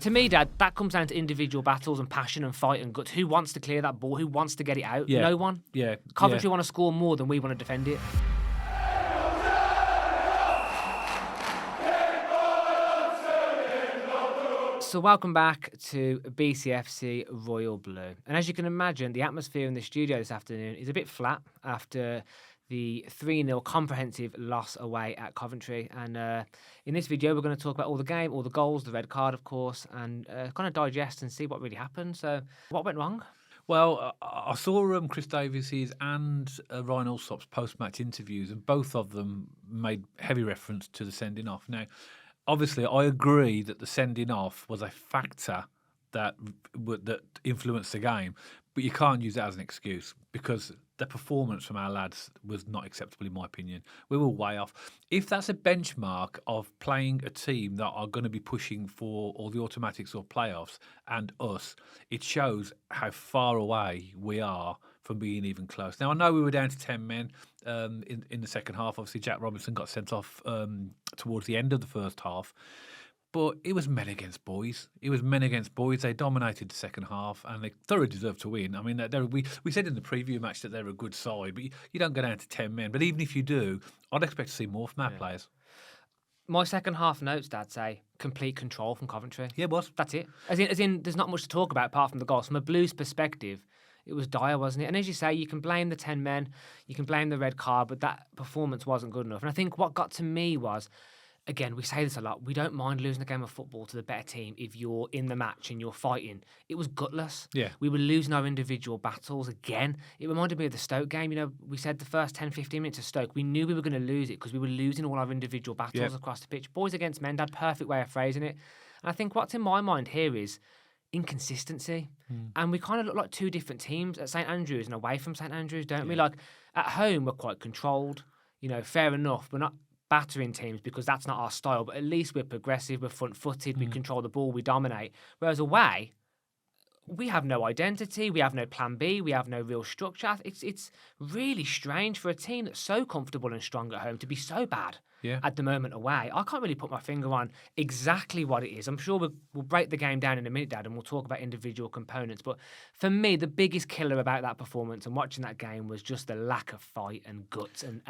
To me, Dad, that comes down to individual battles and passion and fight and guts. Who wants to clear that ball? Who wants to get it out? Yeah. No one. Yeah. Coventry want to score more than we want to defend it. So welcome back to BCFC Royal Blue. And as you can imagine, the atmosphere in the studio this afternoon is a bit flat after the 3-0 comprehensive loss away at Coventry. And in this video, we're going to talk about all the game, all the goals, the red card, of course, and kind of digest and see what really happened. So what went wrong? Well, I saw Chris Davies's and Ryan Alsop's post-match interviews, and both of them made heavy reference to the sending off. Now, obviously, I agree that the sending off was a factor that influenced the game, but you can't use that as an excuse because the performance from our lads was not acceptable, in my opinion. We were way off. If that's a benchmark of playing a team that are going to be pushing for all the automatics or playoffs and us, it shows how far away we are from being even close. Now, I know we were down to 10 men in the second half. Obviously, Jack Robinson got sent off towards the end of the first half. But it was men against boys. It was men against boys. They dominated the second half, and they thoroughly deserved to win. I mean, we said in the preview match that they're a good side, but you don't go down to 10 men. But even if you do, I'd expect to see more from our players. My second half notes, Dad, say complete control from Coventry. Yeah, it was. That's it. As in, there's not much to talk about apart from the goals. From a Blues perspective, it was dire, wasn't it? And as you say, you can blame the 10 men, you can blame the red card, but that performance wasn't good enough. And I think what got to me was, again, we say this a lot, we don't mind losing a game of football to the better team if you're in the match and you're fighting. It was gutless. Yeah. We were losing our individual battles again. It reminded me of the Stoke game. You know, we said the first 10, 15 minutes of Stoke, we knew we were going to lose it because we were losing all our individual battles across the pitch. Boys against men, that perfect way of phrasing it. And I think what's in my mind here is inconsistency. And we kind of look like two different teams at St.Andrews and away from St.Andrews, don't we? Like, at home, we're quite controlled. You know, fair enough. We're not battering teams because that's not our style, but at least we're progressive, we're front-footed, we control the ball, we dominate. Whereas away, we have no identity, we have no plan B, we have no real structure. It's really strange for a team that's so comfortable and strong at home to be so bad at the moment away. I can't really put my finger on exactly what it is. I'm sure we'll break the game down in a minute, Dad, and we'll talk about individual components. But for me, the biggest killer about that performance and watching that game was just the lack of fight and guts and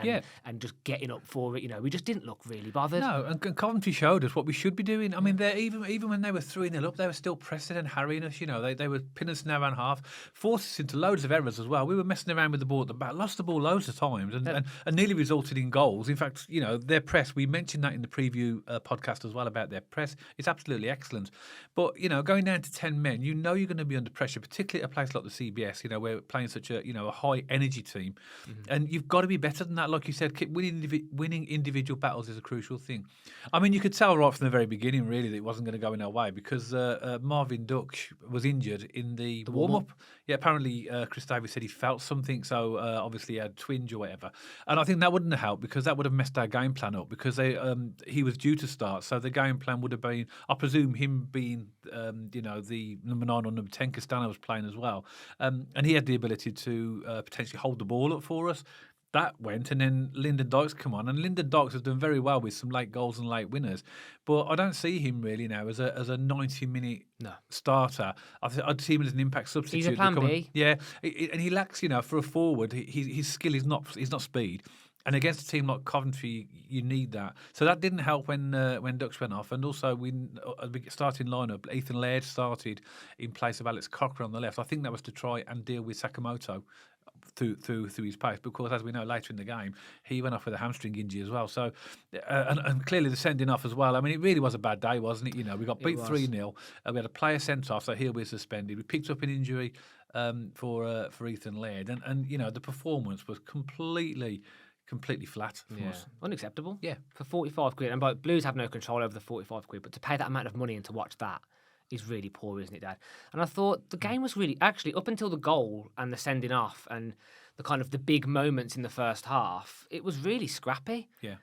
just getting up for it. You know, we just didn't look really bothered. No, and Coventry showed us what we should be doing. I mean, even when they were 3-0 up, they were still pressing and harrying us. You know, they were pinning us in our own half, forced us into loads of errors as well. We were messing around with the ball at the back, lost the ball loads of times, and nearly resulted in goals. In fact, you know, their press, we mentioned that in the preview podcast as well about their press. It's absolutely excellent. But, you know, going down to 10 men, you know you're going to be under pressure, particularly at a place like the CBS, you know, we're playing such a high energy team. And you've got to be better than that. Like you said, winning individual battles is a crucial thing. I mean, you could tell right from the very beginning, really, that it wasn't going to go in our way because Marvin Duksh was injured in the warm-up. Yeah, apparently Chris Davies said he felt something, so obviously he had twinge or whatever. And I think that wouldn't have helped because that would have messed our game plan up because he was due to start. So the game plan would have been, I presume, him being, the number 9 or number 10, Castano was playing as well. And he had the ability to potentially hold the ball up for us. That went, and then Lyndon Dykes come on, and Lyndon Dykes has done very well with some late goals and late winners, but I don't see him really now as a 90-minute starter. I'd see him as an impact substitute. He's a plan B. Yeah, and he lacks, for a forward, his skill is not speed. And against a team like Coventry, you need that. So that didn't help when Dux went off. And also, at the starting lineup, Ethan Laird started in place of Alex Cocker on the left. I think that was to try and deal with Sakamoto through his pace, because as we know later in the game, he went off with a hamstring injury as well. So, and clearly the sending off as well. I mean, it really was a bad day, wasn't it? You know, we got beat 3-0. We had a player sent off, so he'll be suspended. We picked up an injury for Ethan Laird, and the performance was completely flat for us. Unacceptable. Yeah. For 45 quid. And but Blues have no control over the 45 quid, but to pay that amount of money and to watch that is really poor, isn't it, Dad? And I thought the game was really, actually, up until the goal and the sending off and the kind of the big moments in the first half, it was really scrappy. Yeah.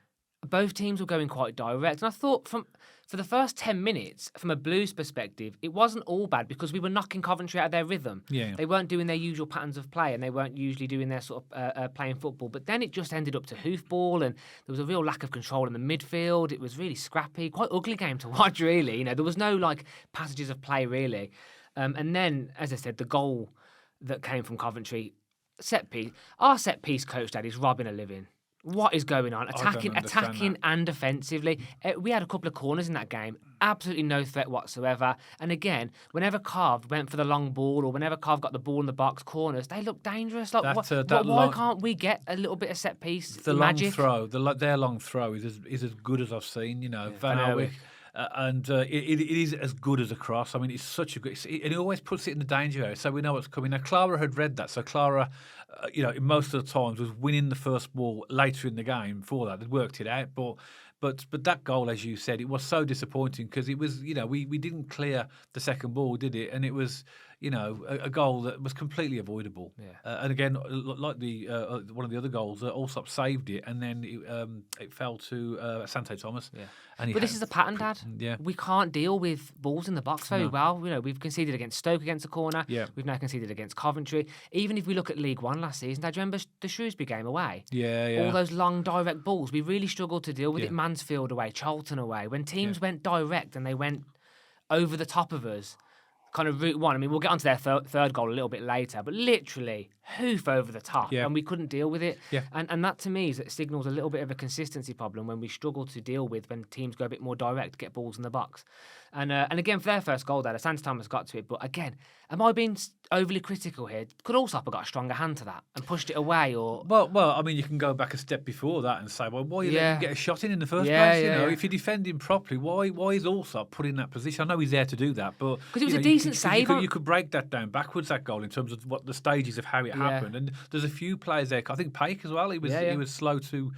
both teams were going quite direct. And I thought for the first 10 minutes, from a Blues perspective, it wasn't all bad because we were knocking Coventry out of their rhythm. Yeah. They weren't doing their usual patterns of play and they weren't usually doing their sort of playing football. But then it just ended up to hoofball and there was a real lack of control in the midfield. It was really scrappy, quite ugly game to watch, really. There was no passages of play, really. And then, as I said, the goal that came from Coventry, set piece. Our set piece coach, Dad, is robbing a living. What is going on? Attacking and defensively. We had a couple of corners in that game. Absolutely no threat whatsoever. And again, whenever Carve went for the long ball or whenever Carve got the ball in the box corners, they look dangerous. Why can't we get a little bit of set piece magic? Their long throw is as good as I've seen. Van Owick. It is as good as a cross. I mean, it's such a good... and he always puts it in the danger area, so we know what's coming. Now, Clara had read that, so Clara, most of the times was winning the first ball later in the game. Before that, they'd worked it out, but that goal, as you said, it was so disappointing because it was, we didn't clear the second ball, did it? And it was, a goal that was completely avoidable. Yeah. And again, like the one of the other goals, Allsop saved it, and then it fell to Sante Thomas. Yeah. But this is a pattern, Dad. Yeah. We can't deal with balls in the box very well. We've conceded against Stoke against a corner. Yeah. We've now conceded against Coventry. Even if we look at League One last season, Dad, do you remember the Shrewsbury game away? Yeah. All those long direct balls. We really struggled to deal with it. Mansfield away, Charlton away. When teams went direct and they went over the top of us, kind of route one. I mean, we'll get onto their third goal a little bit later, but literally hoof over the top, and we couldn't deal with it. Yeah. And that to me signals a little bit of a consistency problem when we struggle to deal with when teams go a bit more direct, get balls in the box. And again, for their first goal there, Santa Thomas got to it, but again, am I being overly critical here? Could Allsop have got a stronger hand to that and pushed it away? Or well, I mean, you can go back a step before that and say, well, why you let him get a shot in the first place? If you defend him properly, why is Allsop put in that position? I know he's there to do that, but because it was a decent save. You could break that down backwards, that goal, in terms of what the stages of how it happened. And there's a few players there. I think Paik as well. He was slow to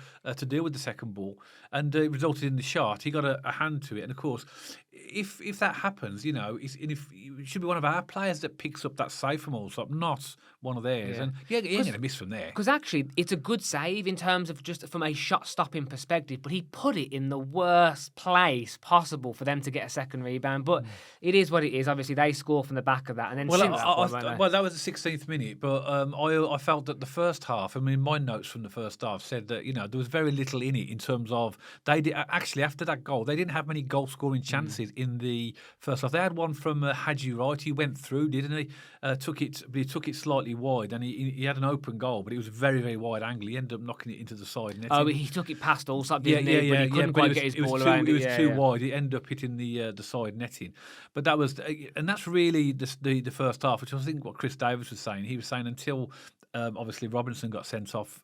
deal with the second ball, and it resulted in the shot. He got a hand to it, and of course, if that happens, it should be one of our players that picks up that save from Allsop, not one of theirs. And he ain't going to miss from there. Because actually, it's a good save in terms of just from a shot-stopping perspective, but he put it in the worst place possible for them to get a second rebound. But it is what it is. Obviously, they score from the back of that. And then that was the 16th minute, but I felt that the first half, I mean, my notes from the first half said that, there was very little in it in terms of, they did actually, after that goal, they didn't have many goal-scoring chances in the first half. They had one from Hadji Wright. He went through, didn't he? Took it slightly wide, and he had an open goal, but it was a very, very wide angle. He ended up knocking it into the side netting. Oh, he took it past Allsop, didn't he? But he couldn't quite get his ball around. It was too wide. It ended up hitting the side netting. But that was, and that's really the first half, which I think what Chris Davis was saying. He was saying until obviously Robinson got sent off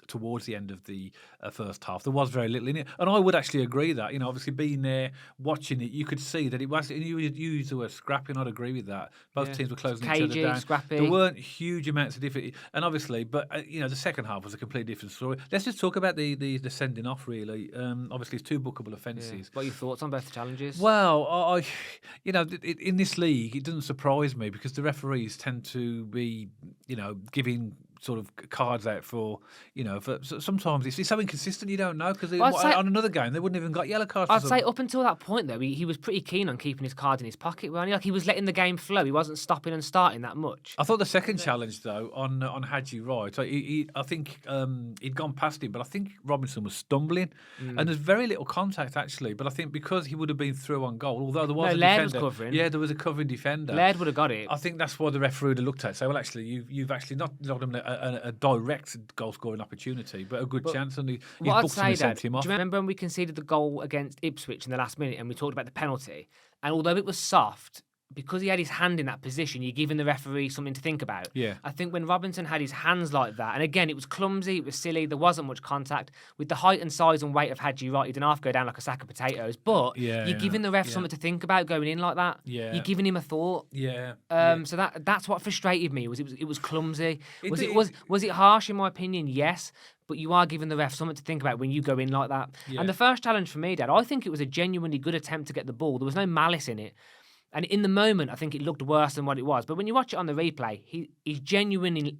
towards the end of the first half, there was very little in it, and I would actually agree that obviously being there watching it, you could see that it was. And you used the word scrappy, and I'd agree with that. Both teams were closing each other down. Scrappy. There weren't huge amounts of difference, and obviously, but the second half was a completely different story. Let's just talk about the sending off. Really, obviously, it's two bookable offences. Yeah. What are your thoughts on both the challenges? Well, I in this league, it doesn't surprise me because the referees tend to be, giving sort of cards out for sometimes it's so inconsistent you don't know because on another game they wouldn't even got yellow cards. I'd say up until that point though he was pretty keen on keeping his cards in his pocket, weren't he? Like he was letting the game flow. He wasn't stopping and starting that much. I thought the second challenge though on Hadji Wright, I think he'd gone past him, but I think Robinson was stumbling and there's very little contact actually. But I think because he would have been through on goal, although there was a Laird defender, was covering. Yeah, there was a covering defender. Laird would have got it. I think that's why the referee would have looked at it and say, well, actually, you've actually not given him a direct goal-scoring opportunity, but a good chance, and he booked him and sent him off. Do you remember when we conceded the goal against Ipswich in the last minute and we talked about the penalty? And although it was soft, because he had his hand in that position, you're giving the referee something to think about. Yeah. I think when Robinson had his hands like that, and again, it was clumsy, it was silly, there wasn't much contact. With the height and size and weight of Hadji Wright, he didn't half go down like a sack of potatoes, but you're giving the ref something to think about going in like that. Yeah. You're giving him a thought. Yeah. So that's what frustrated me, was it was clumsy. Was it harsh in my opinion? Yes. But you are giving the ref something to think about when you go in like that. Yeah. And the first challenge for me, Dad, I think it was a genuinely good attempt to get the ball. There was no malice in it. And in the moment, I think it looked worse than what it was. But when you watch it on the replay, he's genuinely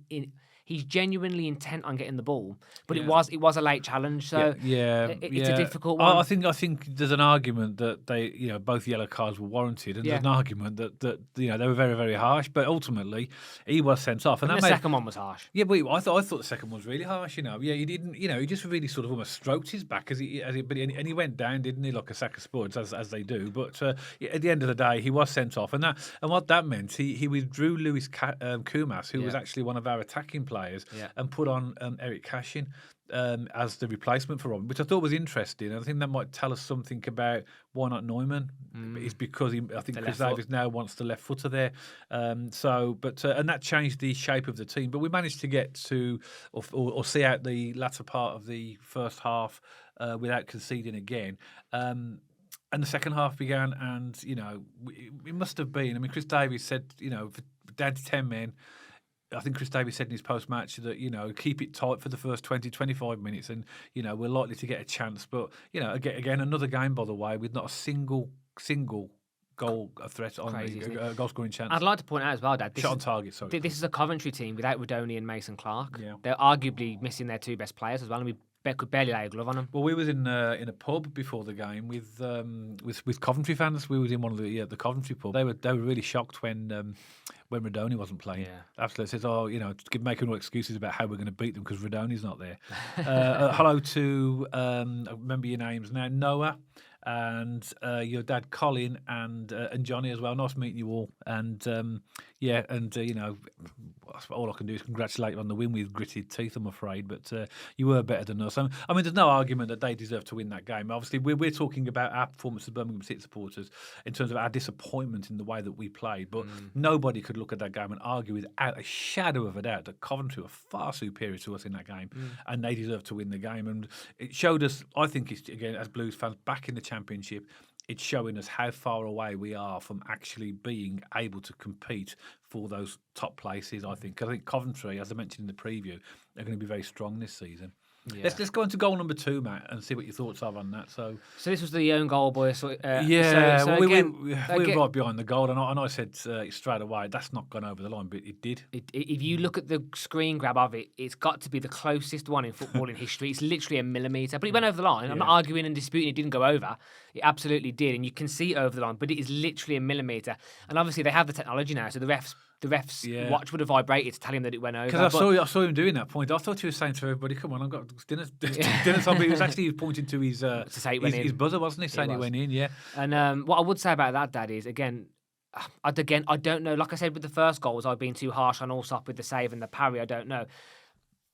he's genuinely intent on getting the ball. But it was a late challenge, so it's a difficult one. I think there's an argument that both yellow cards were warranted, and there's an argument that they were very, very harsh. But ultimately, he was sent off, and the second one was harsh. Yeah, but I thought the second one was really harsh. He didn't. He just really sort of almost stroked his back and he went down, didn't he, like a sack of spuds, as they do. But at the end of the day, he was sent off, and what that meant, he withdrew Lewis Kumas, who was actually one of our attacking players, and put on Eric Cashin as the replacement for Robin, which I thought was interesting. I think that might tell us something about why not Neumann. It's because I think Chris Davies now wants the left footer there. And that changed the shape of the team. But we managed to get to or see out the latter part of the first half without conceding again. And the second half began, and it must have been. I mean, Chris Davies said, down to 10 men. I think Chris Davies said in his post-match that, keep it tight for the first 20, 25 minutes and, we're likely to get a chance. But, again, another game, by the way, with not a single goal threat on the goal-scoring chance. I'd like to point out as well, Dad. Shot on target, sorry. This is a Coventry team without Rodoni and Mason Clark. Yeah. They're arguably missing their two best players as well, and we could barely lay a glove on them. Well, we was in a pub before the game with Coventry fans. We was in one of the Coventry pub. They were really shocked when Rodoni wasn't playing. Yeah. Absolutely. Says, making all excuses about how we're going to beat them because Rodoni's not there. Hello to I remember your names now, Noah, and your dad Colin and Johnny as well. Nice meeting you all. And all I can do is congratulate you on the win with gritted teeth, I'm afraid. But you were better than us. I mean, there's no argument that they deserve to win that game. Obviously, we're talking about our performance as Birmingham City supporters in terms of our disappointment in the way that we played. But nobody could look at that game and argue without a shadow of a doubt that Coventry were far superior to us in that game, and they deserve to win the game. And it showed us, I think, again, as Blues fans, back in the Championship, it's showing us how far away we are from actually being able to compete for those top places, I think. I think Coventry, as I mentioned in the preview, are going to be very strong this season. Yeah. Let's go on to goal number 2, Matt, and see what your thoughts are on that. So this was the own goal, boy. We were right behind the goal, and I said straight away, that's not gone over the line, but it did. If you look at the screen grab of it, it's got to be the closest one in football in history. It's literally a millimetre, but it went over the line. I'm not arguing and disputing it didn't go over. It absolutely did, and you can see it over the line, but it is literally a millimetre. And obviously they have the technology now, so the refs watch would have vibrated to tell him that it went over. Because I saw him doing that point. I thought he was saying to everybody, "Come on, I've got dinner time." But he was actually pointing to his buzzer, wasn't he? Saying he went in, yeah. And what I would say about that, Dad, is again, I don't know. Like I said with the first goal, was I being too harsh on Allsop with the save and the parry? I don't know.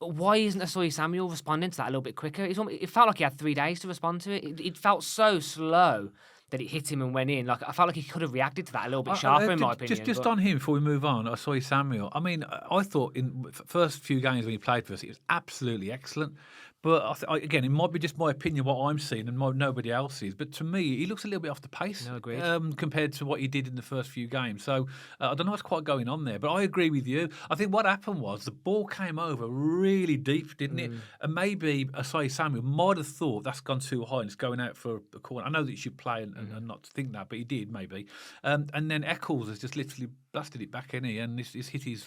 But why isn't Asoy Samuel responding to that a little bit quicker? It felt like he had 3 days to respond to it. It felt so slow that it hit him and went in. Like I felt like he could have reacted to that a little bit sharper, in my opinion. Just on him before we move on, Asoy Samuel. I mean, I thought in the first few games when he played for us, he was absolutely excellent. But again, it might be just my opinion, what I'm seeing, and nobody else's. But to me, he looks a little bit off the pace. No, agreed. Compared to what he did in the first few games. So I don't know what's quite going on there. But I agree with you. I think what happened was the ball came over really deep, didn't it? And maybe Asoy Samuel might have thought that's gone too high and it's going out for a corner. I know that you should play and not think that, but he did maybe. And then Eccles has just literally blasted it back in here, and it's hit his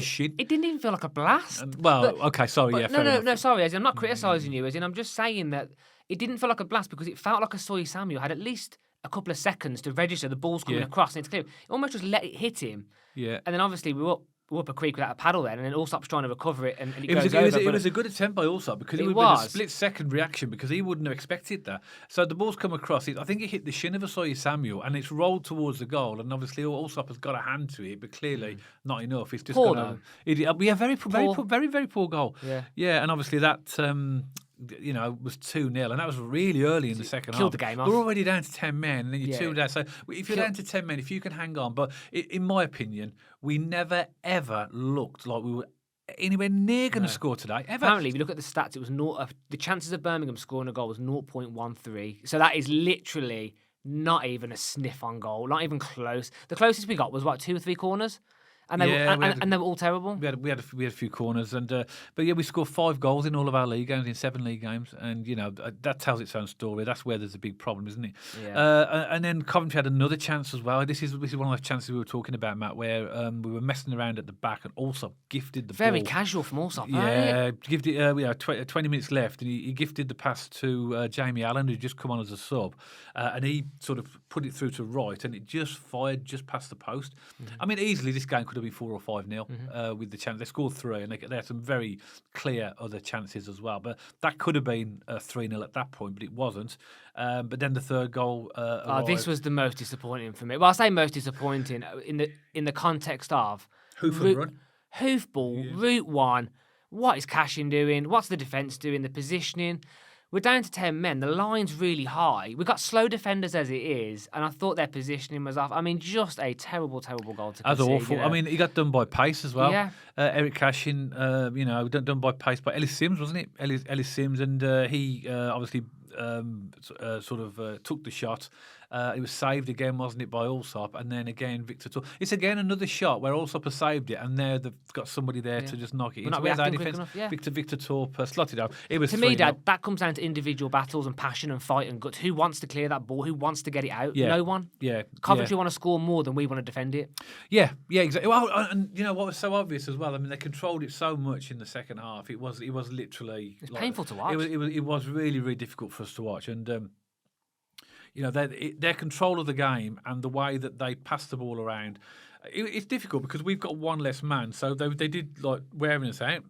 shin. It didn't even feel like a blast. No, sorry, as in, I'm not criticising you, as in I'm just saying that it didn't feel like a blast because it felt like Asoy Samuel had at least a couple of seconds to register the ball's coming across and it's clear. It almost just let it hit him. Yeah. And then obviously we were up a creek without a paddle then, and then Allsop's trying to recover it, and it was a good attempt by Allsop because it would have been a split-second reaction because he wouldn't have expected that. So the ball's come across. I think it hit the shin of Asoy Samuel, and it's rolled towards the goal, and obviously Allsop has got a hand to it, but clearly not enough. It's just poor, gone over. Very poor goal. Yeah, and obviously that was 2-0, and that was really early in the second half. Killed the game off. We're already down to 10 men, and then you're 2 down. So if you're down to 10 men, if you can hang on, but in my opinion, we never ever looked like we were anywhere near going to score today. Ever. Apparently, if you look at the stats, it was the chances of Birmingham scoring a goal was 0.13. So that is literally not even a sniff on goal, not even close. The closest we got was 2 or 3 corners. And they were all terrible. We had a few corners, but yeah, we scored 5 goals in all of our league games, in 7 league games, and that tells its own story. That's where there's a big problem, isn't it? Yeah. And then Coventry had another chance as well. This is one of those chances we were talking about, Matt, where we were messing around at the back and also gifted the Very ball. casual from Allsop. Yeah, gifted. We had 20 minutes left, and he gifted the pass to Jamie Allen, who'd just come on as a sub, and he sort of put it through to right, and it just fired just past the post. Mm-hmm. I mean, easily this game could have been 4 or 5-0 with the chance. They scored 3, and they had some very clear other chances as well. But that could have been 3-0 at that point, but it wasn't. But then the third goal. This was the most disappointing for me. Well, I say most disappointing in the context of hoof and run, hoof ball, route one. What is Cashin doing? What's the defence doing? The positioning. We're down to 10 men. The line's really high. We've got slow defenders as it is, and I thought their positioning was off. I mean, just a terrible, terrible goal to concede. That's awful. I mean, he got done by pace as well. Yeah. Eric Cashin, done by pace by Ellis Sims, wasn't it? Ellis Sims, and he obviously took the shot. It was saved again, wasn't it, by Allsop? And then again, Victor Torp. It's again another shot where Allsop has saved it, and now they've got somebody there to just knock it. We're not reacting quick enough, yeah. Victor Torp slotted out. It was to me, Dad, that comes down to individual battles and passion and fight and guts. Who wants to clear that ball? Who wants to get it out? Yeah. No one. Yeah. Coventry want to score more than we want to defend it. Yeah, exactly. Well, and what was so obvious as well? I mean, they controlled it so much in the second half. It was literally. It's painful to watch. It was really, really difficult for us to watch, and. Their control of the game and the way that they pass the ball around, it's difficult because we've got one less man. So they did like wearing us out.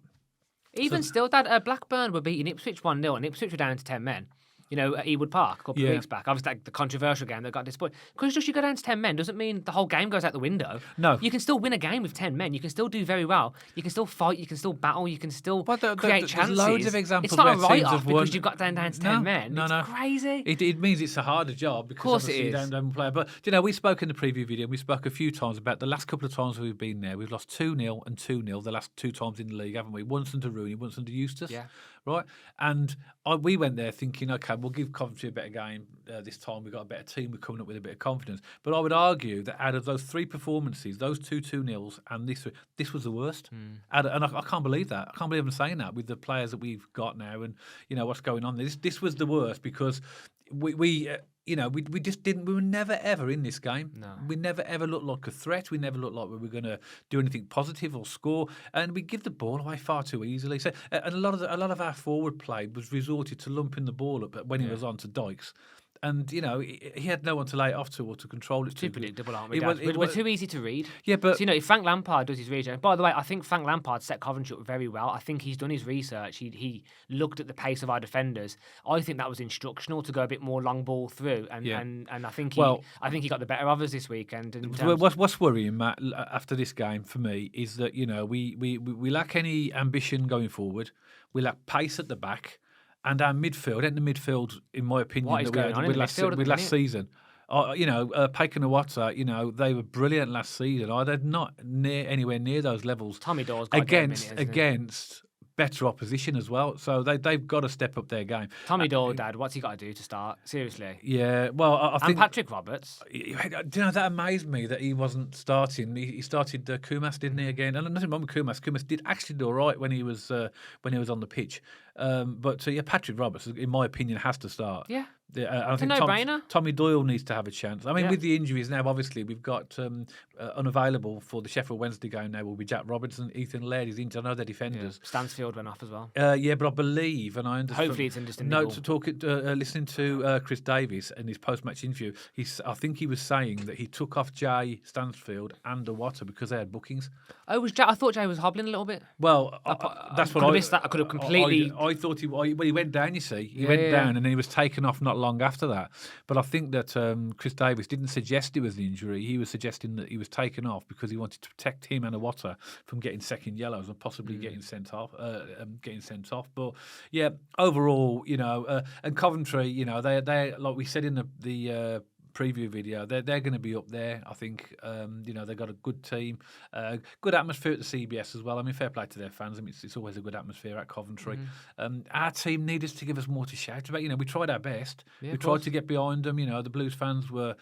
Still, Dad, Blackburn were beating Ipswich 1-0 and Ipswich were down to 10 men. At Ewood Park a couple of weeks back. Obviously, the controversial game that got disappointed. Because just you go down to 10 men doesn't mean the whole game goes out the window. No. You can still win a game with 10 men. You can still do very well. You can still fight. You can still battle. You can still create chances. There's loads of examples. It's not a write-off because you've got down to 10 men. No. It's crazy. It means it's a harder job because of course obviously it is. you don't play. But, we spoke in the preview video, we spoke a few times about the last couple of times we've been there. We've lost 2-0 and 2-0 the last 2 times in the league, haven't we? Once under Rooney, once under Eustace. Yeah. Right? And we went there thinking, OK, we'll give Coventry a better game this time. We've got a better team. We're coming up with a bit of confidence. But I would argue that out of those 3 performances, those 2-2-0s and this was the worst. And I can't believe that. I can't believe I'm saying that with the players that we've got now and, what's going on. This was the worst because we just didn't. We were never ever in this game. No. We never ever looked like a threat. We never looked like we were going to do anything positive or score. And we give the ball away far too easily. So, and a lot of our forward play was resorted to lumping the ball up when he was on to Dykes. And, he had no one to lay it off to or to control it. Too predictable, aren't we, Dad? We're too easy to read. Yeah, but... So, if Frank Lampard does his research... By the way, I think Frank Lampard set Coventry up very well. I think he's done his research. He looked at the pace of our defenders. I think that was instructional to go a bit more long ball through. And I think he got the better of us this weekend. What's worrying, Matt, after this game for me is that, we lack any ambition going forward. We lack pace at the back. And our midfield, in my opinion, that we had with last season. Paik and Iwata, they were brilliant last season. They're not anywhere near those levels. Tommy Dawes got against better opposition as well. So they've got to step up their game. Tommy Dawes, Dad, what's he got to do to start? Seriously. Yeah, well, I think... And Patrick Roberts. That amazed me that he wasn't starting. He started Kumas, didn't he, again? And nothing wrong with Kumas. Kumas did actually do all right when he was on the pitch. But Patrick Roberts, in my opinion, has to start. Yeah. I think no-brainer. Tommy Doyle needs to have a chance. I mean, with the injuries now, obviously, we've got unavailable for the Sheffield Wednesday game now will be Jack Robertson, Ethan Laird is injured. I know they're defenders. Yeah. Stansfield went off as well. But I believe, and I understand... Hopefully it's interesting. Listening to Chris Davies in his post-match interview, I think he was saying that he took off Jay Stansfield and Iwata because they had bookings. Oh, was Jay? I thought Jay was hobbling a little bit. Well, that's what I missed that. I could have completely... I thought he went down, you see. He went down and then he was taken off not long after that. But I think that Chris Davies didn't suggest it was the injury. He was suggesting that he was taken off because he wanted to protect him and Iwata from getting second yellows and possibly getting sent off. But overall, and Coventry, they like we said in the preview video. They're going to be up there. I think they've got a good team, good atmosphere at the CBS as well. I mean, fair play to their fans. I mean, it's always a good atmosphere at Coventry. Our team needed to give us more to shout about. We tried our best. We tried to get behind them. The Blues fans were,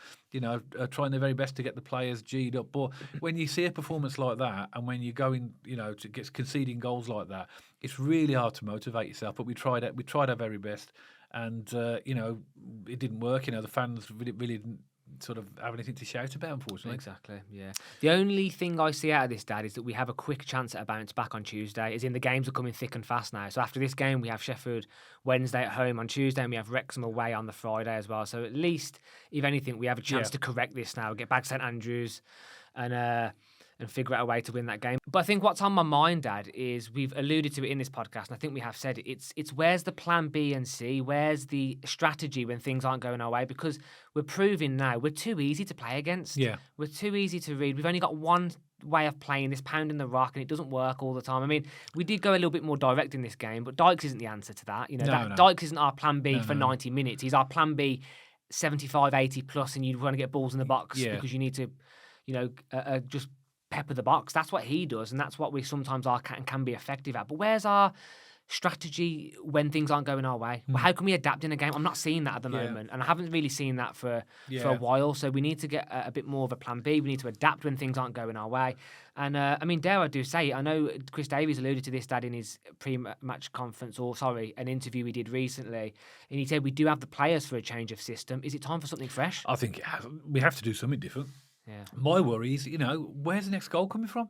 trying their very best to get the players G'd up. But when you see a performance like that, and when you go in, to get conceding goals like that, it's really hard to motivate yourself. But we tried our very best. And, it didn't work. The fans really didn't sort of have anything to shout about, unfortunately. Exactly, yeah. The only thing I see out of this, Dad, is that we have a quick chance at a bounce back on Tuesday, as in the games are coming thick and fast now. So after this game, we have Sheffield Wednesday at home on Tuesday, and we have Wrexham away on the Friday as well. So at least, if anything, we have a chance to correct this now, get back to St.Andrews and figure out a way to win that game. But I think what's on my mind, Dad, is we've alluded to it in this podcast, and I think we have said it. It's where's the plan B and C? Where's the strategy when things aren't going our way? Because we're proving now we're too easy to play against. Yeah. We're too easy to read. We've only got one way of playing, this pounding the rock, and it doesn't work all the time. I mean, we did go a little bit more direct in this game, but Dykes isn't the answer to that. Dykes isn't our plan B for 90 minutes. He's our plan B 75, 80 plus, and you want to get balls in the box because you need to, just pepper the box. That's what he does, and that's what we sometimes can be effective at. But where's our strategy when things aren't going our way? Well, how can we adapt in a game? I'm not seeing that at the moment, and I haven't really seen that for a while. So we need to get a bit more of a plan B. We need to adapt when things aren't going our way. And I mean, dare I do say it, I know Chris Davies alluded to this, Dad, in his pre-match conference, an interview he did recently, and he said we do have the players for a change of system. Is it time for something fresh? I think we have to do something different. Yeah. My worry is, where's the next goal coming from?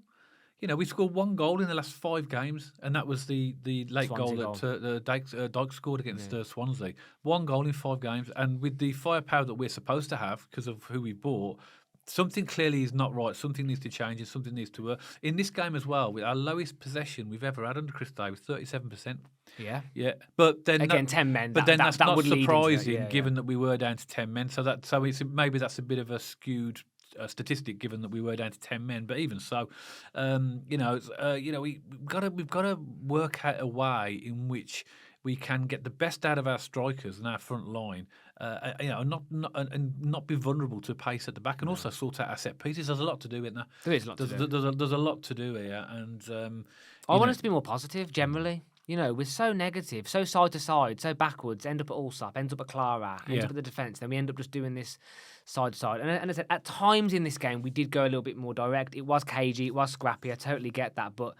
We scored one goal in the last 5 games, and that was the late Swansea goal that Dykes scored against Swansea. One goal in 5 games, and with the firepower that we're supposed to have because of who we bought, something clearly is not right. Something needs to change, and something needs to work. In this game as well, with our lowest possession we've ever had under Chris Davies, 37%. Yeah. But then again, 10 men. But that's not would surprising, given that we were down to 10 men. So maybe that's a bit of a skewed statistic, given that we were down to 10 men. But even so, we've got to work out a way in which we can get the best out of our strikers and our front line, and not be vulnerable to pace at the back, and also sort out our set pieces. There's a lot to do, isn't there? There is a lot to do. There's a lot to do here, and I want us to be more positive generally. We're so negative, so side to side, so backwards, end up at Allsop, ends up at Clara, ends up at the defence, then we end up just doing this side to side. And I said, at times in this game, we did go a little bit more direct. It was cagey, it was scrappy, I totally get that, but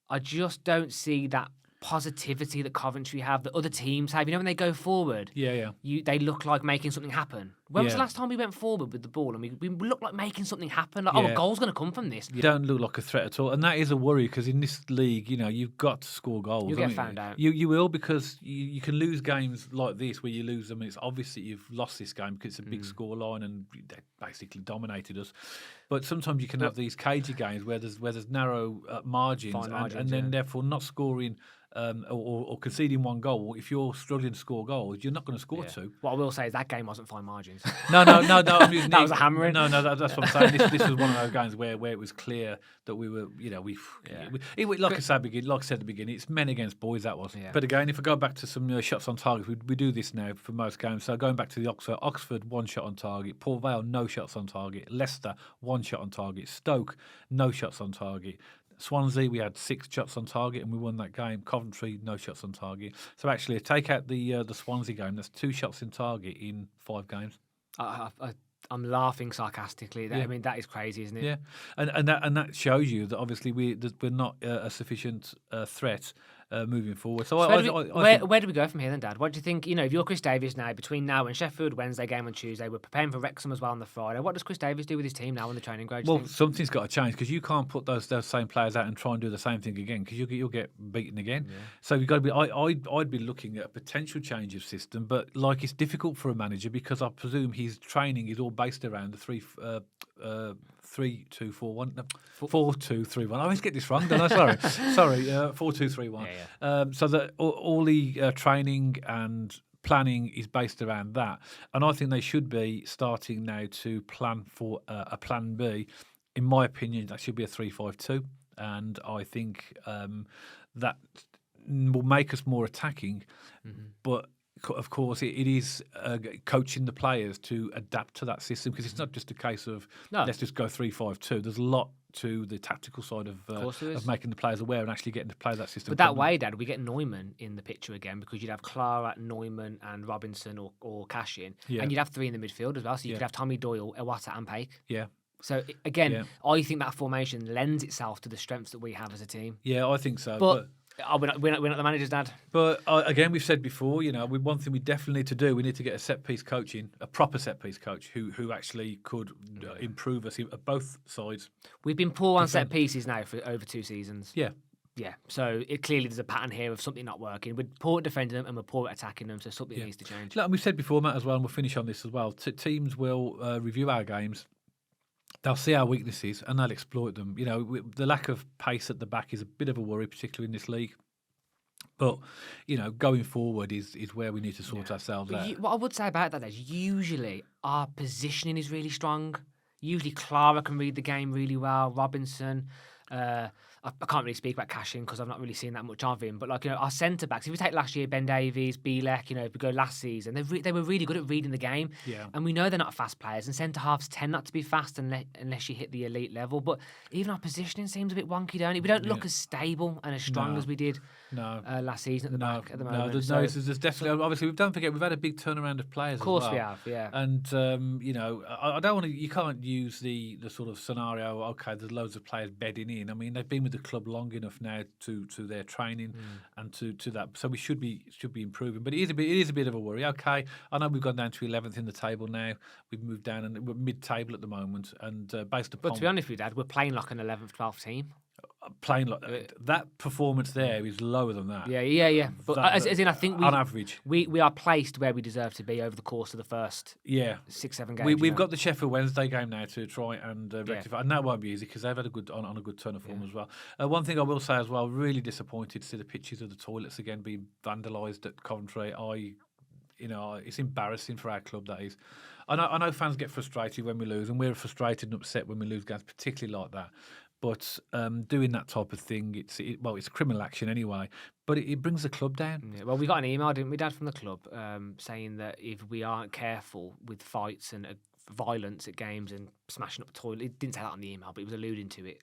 I just don't see that positivity that Coventry have, that other teams have. When they go forward, they look like making something happen. When was the last time we went forward with the ball and we look like making something happen? Like, a goal's going to come from this. You don't look like a threat at all, and that is a worry, because in this league, you've got to score goals. You'll get found out. You will, because you can lose games like this where you lose them, and it's obvious that you've lost this game because it's a big score line and they basically dominated us. But sometimes you can have these cagey games where there's narrow margins, and then therefore not scoring or conceding one goal. If you're struggling to score goals, you're not going to score 2. What I will say is that game wasn't fine margins. No. That was a hammering. No, that's what I'm saying. This was one of those games where it was clear that we were, like I said at the beginning, it's men against boys, that was. Yeah. But again, if I go back to some shots on target, we do this now for most games. So going back to the Oxford 1 shot on target, Port Vale no shots on target, Leicester 1 shot on target, Stoke no shots on target. Swansea, we had 6 shots on target and we won that game. Coventry, no shots on target. So actually, take out the Swansea game, that's 2 shots in target in 5 games. I'm laughing sarcastically. I mean, that is crazy, isn't it? Yeah, and that shows you that obviously we're not a sufficient threat moving forward. So where do we go from here then, Dad? What do you think? If you're Chris Davies now, between now and Sheffield Wednesday game on Tuesday, we're preparing for Wrexham as well on the Friday. What does Chris Davies do with his team now on the training ground? Well, something's got to change, because you can't put those same players out and try and do the same thing again, because you'll get beaten again. Yeah. So you've got to be. I'd be looking at a potential change of system, but it's difficult for a manager, because I presume his training is all based around the 3-2-4-1. 4-2-3-1. I always get this wrong, don't I? Sorry. 4-2-3-1. So that all the training and planning is based around that, and I think they should be starting now to plan for a plan B. In my opinion, that should be a 3-5-2, and I think that will make us more attacking. Mm-hmm. But of course, it is coaching the players to adapt to that system, because it's not just a case of No. let's just go 3-5-2. There's a lot to the tactical side of making the players aware and actually getting to play that system. But that way, Dad, we get Neumann in the picture again, because you'd have Clara, Neumann, and Robinson or Cashin, and you'd have three in the midfield as well. So you could have Tommy Doyle, Iwata, and Paik. Yeah. So again, I think that formation lends itself to the strengths that we have as a team. Yeah, I think so. But we're not the managers, Dad. But again, we've said before, one thing we definitely need to do, we need to get a set-piece coaching, a proper set-piece coach who actually could improve us at both sides. We've been poor on set pieces now for over 2 seasons. Yeah. Yeah, so clearly there's a pattern here of something not working. We're poor at defending them and we're poor at attacking them, so something needs to change. Like we've said before, Matt, as well, and we'll finish on this as well. Teams will review our games. They'll see our weaknesses and they'll exploit them. The lack of pace at the back is a bit of a worry, particularly in this league. But, going forward is where we need to sort ourselves out. What I would say about that is usually our positioning is really strong. Usually Clara can read the game really well, Robinson. I can't really speak about Cashin because I've not really seen that much of him. But our centre backs, if we take last year, Ben Davies, Bielek, if we go last season, they were really good at reading the game. Yeah. And we know they're not fast players, and centre halves tend not to be fast unless you hit the elite level. But even our positioning seems a bit wonky, don't it? We don't look as stable and as strong as we did last season at the back at the moment. There's definitely, obviously, don't forget we've had a big turnaround of players. Of course as well. we have, yeah. And I don't want to. You can't use the sort of scenario. Okay, there's loads of players bedding in. I mean, they've been with the club long enough now to their training and to that. So we should be improving. But it is a bit of a worry. Okay, I know we've gone down to 11th in the table now. We've moved down and we're mid-table at the moment. And based upon, but to be honest with you, Dad, we're playing like an 11th, 12th team. Playing like that performance there is lower than that. Yeah. But as in, I think on average, we are placed where we deserve to be over the course of the first 6-7 games. We've got the Sheffield Wednesday game now to try and rectify, and that won't be easy because they've had a good on a good turn of form as well. One thing I will say as well, really disappointed to see the pictures of the toilets again being vandalised at Coventry. It's embarrassing for our club, that is. I know fans get frustrated when we lose, and we're frustrated and upset when we lose games, particularly like that. But doing that type of thing, it's criminal action anyway. But it brings the club down. Yeah, well, we got an email, didn't we, Dad, from the club, saying that if we aren't careful with fights and violence at games and smashing up toilets, it didn't say that on the email, but he was alluding to it.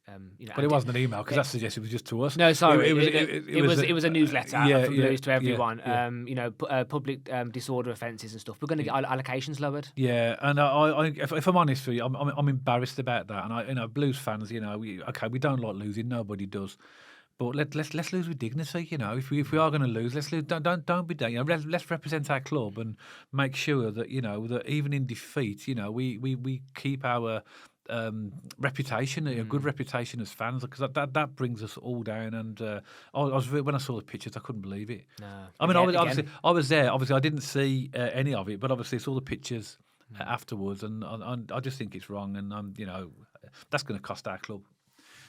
But it wasn't an email because that suggests it was just to us. No, sorry, it was a newsletter from Lewis to everyone. Public disorder offences and stuff. We're going to get allocations lowered. Yeah, and if I'm honest with you, I'm embarrassed about that. And Blues fans, we don't like losing. Nobody does. But let's lose with dignity. If we are going to lose, let's lose. Don't be down. Let's represent our club and make sure that that even in defeat, we keep our reputation, a good reputation as fans, because that brings us all down. And when I saw the pictures, I couldn't believe it. No, I mean, I was there. Obviously, I didn't see any of it, but obviously, I saw the pictures afterwards, and I just think it's wrong, and that's going to cost our club.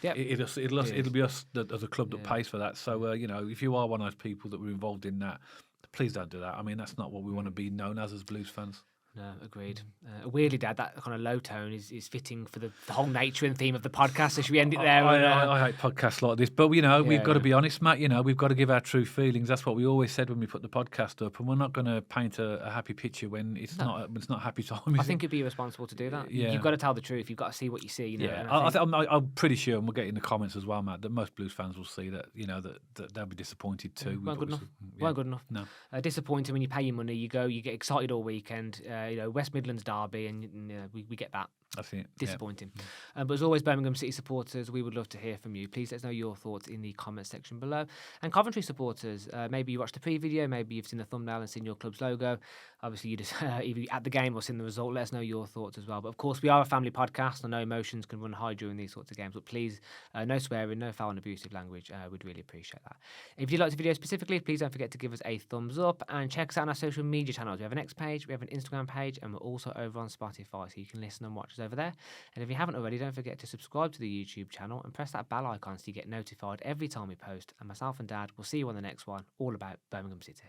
Yeah, it'll be us as a club that pays for that. So if you are one of those people that were involved in that, please don't do that. I mean, that's not what we want to be known as Blues fans. No, agreed. Weirdly, Dad, that kind of low tone is fitting for the whole nature and theme of the podcast. So should we end it there? I hate podcasts like this, but we've got to be honest, Matt. We've got to give our true feelings. That's what we always said when we put the podcast up, and we're not going to paint a happy picture when it's not happy time. I think it'd be irresponsible to do that. Yeah. You've got to tell the truth. You've got to see what you see. I'm pretty sure, and we'll get in the comments as well, Matt, that most Blues fans will see that that they'll be disappointed too. Weren't good enough. Weren't good enough. No. Disappointing when you pay your money. You get excited all weekend. West Midlands derby, and we get that. I think disappointing. But as always, Birmingham City supporters, we would love to hear from you. Please let us know your thoughts in the comment section below. And Coventry supporters, maybe you watched the pre-video, maybe you've seen the thumbnail and seen your club's logo. Obviously, you just either at the game or seen the result. Let us know your thoughts as well. But of course, we are a family podcast. I know emotions can run high during these sorts of games, but please, no swearing, no foul and abusive language. We'd really appreciate that. If you liked the video specifically, please don't forget to give us a thumbs up and check us out on our social media channels. We have an X page, we have an Instagram page, and we're also over on Spotify, so you can listen and watch us over there. And if you haven't already, don't forget to subscribe to the YouTube channel and press that bell icon so you get notified every time we post. And myself and Dad will see you on the next one, all about Birmingham City.